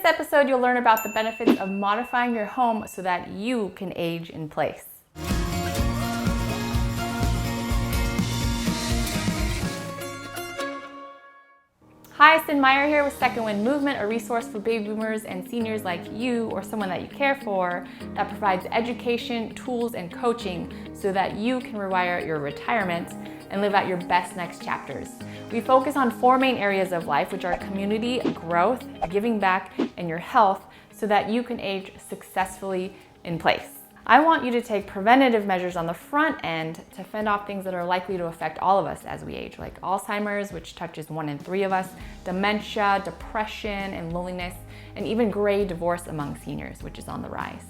this episode, you'll learn about the benefits of modifying your home so that you can age in place. Hi, Cyn Meyer here with Second Wind Movement, a resource for baby boomers and seniors like you or someone that you care for that provides education, tools, and coaching so that you can rewire your retirement and live out your best next chapters. We focus on 4 main areas of life, which are community, growth, giving back, and your health, so that you can age successfully in place. I want you to take preventative measures on the front end to fend off things that are likely to affect all of us as we age, like Alzheimer's, which touches 1 in 3 of us, dementia, depression, and loneliness, and even gray divorce among seniors, which is on the rise.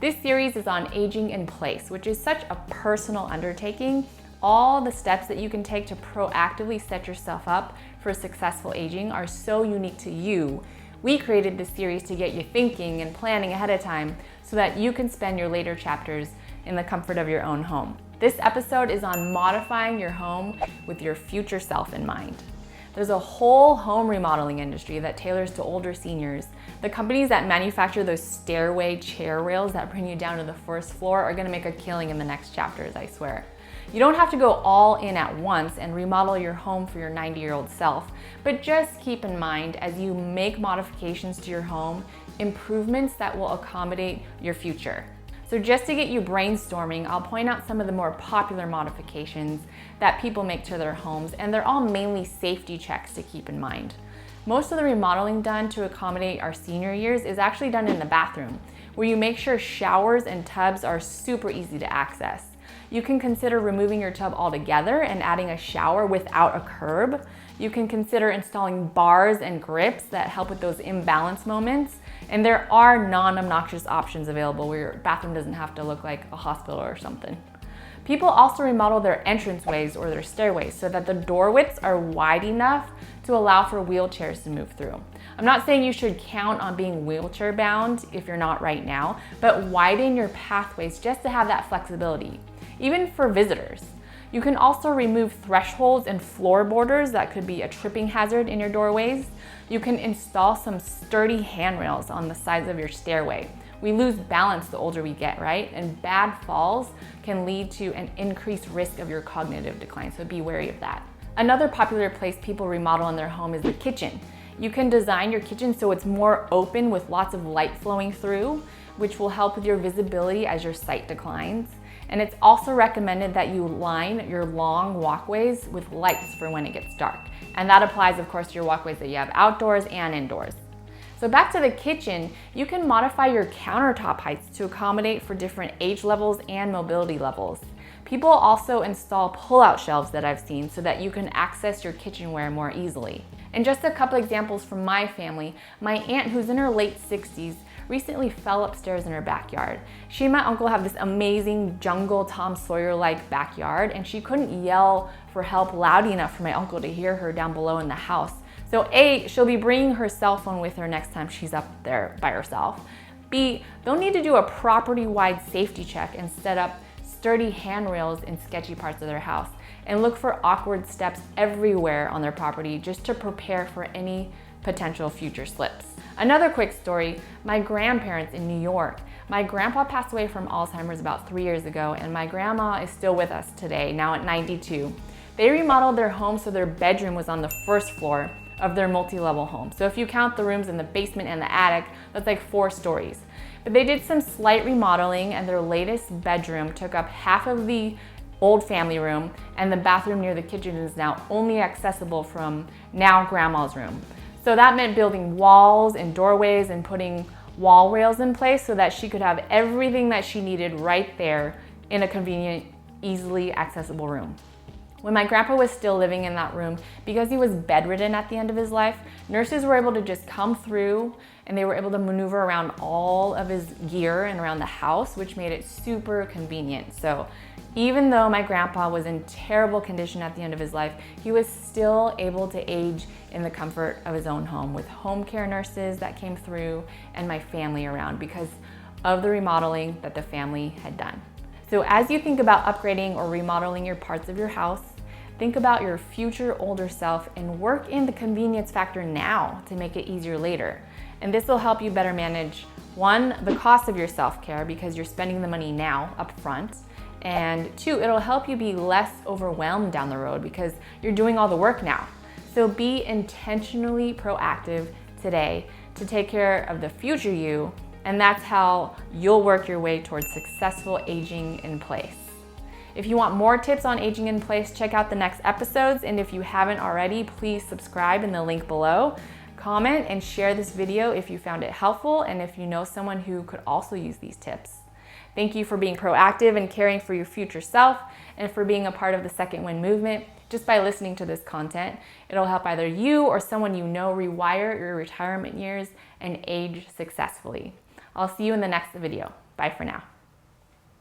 This series is on aging in place, which is such a personal undertaking. All the steps that you can take to proactively set yourself up for successful aging are so unique to you. We created this series to get you thinking and planning ahead of time so that you can spend your later chapters in the comfort of your own home. This episode is on modifying your home with your future self in mind. There's a whole home remodeling industry that tailors to older seniors. The companies that manufacture those stairway chair rails that bring you down to the first floor are gonna make a killing in the next chapters, I swear. You don't have to go all in at once and remodel your home for your 90-year-old self, but just keep in mind as you make modifications to your home, improvements that will accommodate your future. So just to get you brainstorming, I'll point out some of the more popular modifications that people make to their homes, and they're all mainly safety checks to keep in mind. Most of the remodeling done to accommodate our senior years is actually done in the bathroom, where you make sure showers and tubs are super easy to access. You can consider removing your tub altogether and adding a shower without a curb. You can consider installing bars and grips that help with those imbalance moments. And there are non-obnoxious options available where your bathroom doesn't have to look like a hospital or something. People also remodel their entranceways or their stairways so that the door widths are wide enough to allow for wheelchairs to move through. I'm not saying you should count on being wheelchair bound if you're not right now, but widen your pathways just to have that flexibility. Even for visitors. You can also remove thresholds and floor borders that could be a tripping hazard in your doorways. You can install some sturdy handrails on the sides of your stairway. We lose balance the older we get, right? And bad falls can lead to an increased risk of your cognitive decline, so be wary of that. Another popular place people remodel in their home is the kitchen. You can design your kitchen so it's more open with lots of light flowing through, which will help with your visibility as your sight declines. And it's also recommended that you line your long walkways with lights for when it gets dark. And that applies, of course, to your walkways that you have outdoors and indoors. So back to the kitchen, you can modify your countertop heights to accommodate for different age levels and mobility levels. People also install pull-out shelves that I've seen so that you can access your kitchenware more easily. And just a couple examples from my family, my aunt, who's in her late 60s, recently fell upstairs in her backyard. She and my uncle have this amazing jungle Tom Sawyer-like backyard, and she couldn't yell for help loud enough for my uncle to hear her down below in the house. So A, she'll be bringing her cell phone with her next time she's up there by herself. B, they'll need to do a property-wide safety check and set up sturdy handrails in sketchy parts of their house, and look for awkward steps everywhere on their property just to prepare for any potential future slips. Another quick story, my grandparents in New York. My grandpa passed away from Alzheimer's about 3 years ago, and my grandma is still with us today, now at 92. They remodeled their home so their bedroom was on the first floor of their multi-level home. So if you count the rooms in the basement and the attic, that's like 4 stories. But they did some slight remodeling, and their latest bedroom took up half of the old family room, and the bathroom near the kitchen is now only accessible from now grandma's room. So that meant building walls and doorways and putting wall rails in place so that she could have everything that she needed right there in a convenient, easily accessible room. When my grandpa was still living in that room, because he was bedridden at the end of his life, nurses were able to just come through and they were able to maneuver around all of his gear and around the house, which made it super convenient. So even though my grandpa was in terrible condition at the end of his life, he was still able to age in the comfort of his own home with home care nurses that came through and my family around because of the remodeling that the family had done. So as you think about upgrading or remodeling your parts of your house, think about your future older self and work in the convenience factor now to make it easier later. And this will help you better manage, one, the cost of your self-care because you're spending the money now up front. And two, it'll help you be less overwhelmed down the road because you're doing all the work now. So be intentionally proactive today to take care of the future you, and that's how you'll work your way towards successful aging in place. If you want more tips on aging in place, check out the next episodes. And if you haven't already, please subscribe in the link below. Comment and share this video if you found it helpful and if you know someone who could also use these tips. Thank you for being proactive and caring for your future self and for being a part of the Second Wind movement. Just by listening to this content, it'll help either you or someone you know rewire your retirement years and age successfully. I'll see you in the next video. Bye for now.